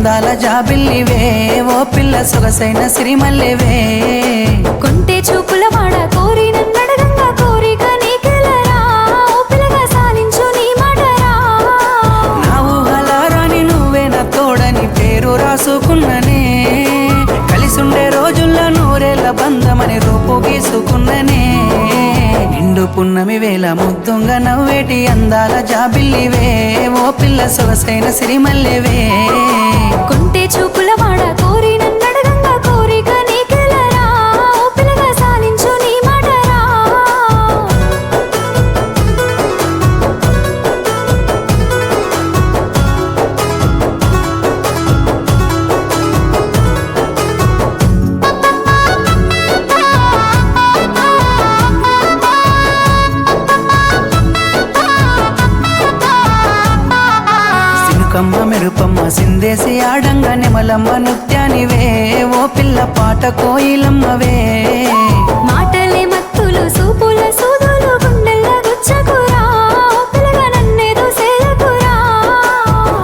అందాల జాబిల్లివే ఓ పిల్ల సొగసైన సిరిమల్లెవే కొంటే చూపుల వాడ కోరి నన్నడగంగా కోరిక నీకెలరా ఓ పిల్లగా సాలించు నీ మాటరా నా ఊహలారాని నువ్వే నా తోడని పేరు రాసుకున్ననే కలిసుండే రోజుల్లో నూరేళ్ల బంధమని రూపు గీసుకున్ననే నిండు పున్నమి వేళ ముద్దుంగా నవ్వేటి అందాల జాబిల్లివే ఓ పిల్ల సొగసైన సిరిమల్లెవే కొంటే చూపుల వాడ కోరి నన్నడగంగా కోరిక నీకెలరా ఓ పిల్లగా సాలించు నీ మాటరా కమ్మ మెరుపమ్మ సిందేసి ఆడంగా నెమలమ్మ నృత్యానివే ఓ పిల్ల పాట కోయిలమ్మవే మాటలే మత్తులు సూపుల సూదులు గుండెల్ల గుచ్చకురా ఓ పిల్లగా నన్నేదో సేయకురా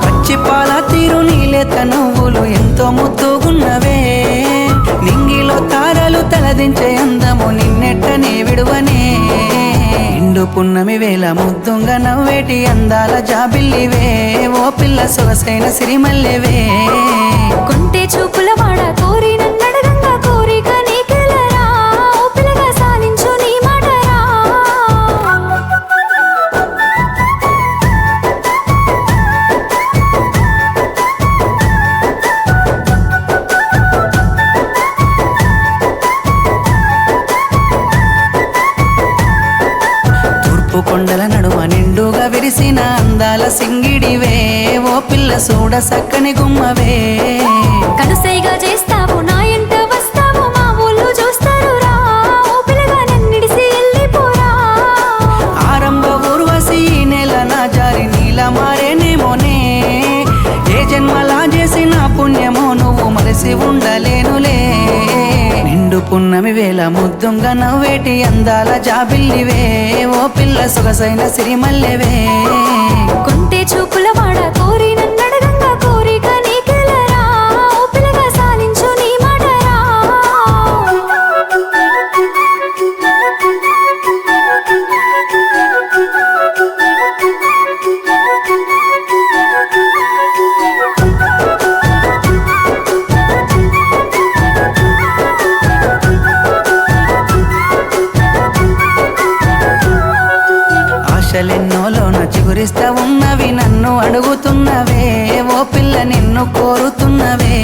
పచ్చి పాల తీరు నీలేత నువ్వులు ఎంతో ముద్దుగున్నవే నింగిలో తారలు తలదించే అందము నిన్నెట్టనే విడువనే నిండు పున్నమి వేళ ముద్దుంగా నవ్వేటి అందాల జాబిల్లివే ఓ పిల్ల సొగసైన సిరిమల్లెవే కొంటే చూపుల వాడ కోరి నన్నడగంగా కోరిక నీకెలరా ఓ పిల్లగా సాలించు నీ మాటరా తూర్పు కొండల నడుమ నిండుగా విరిసిన అందాల సింగిడివే ఓ పిల్ల సూడ సక్కని గుమ్మవే కనుసైగా చేస్తావు నా ఎంట వస్తావు మా ఊళ్ళు చూస్తారు రా ఓ పిల్లగా నన్నిడిసి వెళ్ళిపోరా ఆరంభ ఊర్వశి ఈ నెల నా జారి నీల మారేనేమోనే ఏ జన్మలా చేసిన పుణ్యమో నువ్వు మరసి ఉండలేనులే నిండు పున్నమి వేళ ముద్దుంగా నవ్వేటి అందాల జాబిల్లివే ఓ పిల్ల సొగసైన సిరిమల్లెవే కొంటే చూపుల వాడ కోరి నన్నడగంగా కోరిక నీకెలరా ఓ పిల్లగా సాలించు నీ మాటరా ఆశలెన్నోలోన చిగురిస్తా ఉన్నవి నన్ను అడుగుతున్నవే ఓ పిల్ల నిన్ను కోరుతున్నవే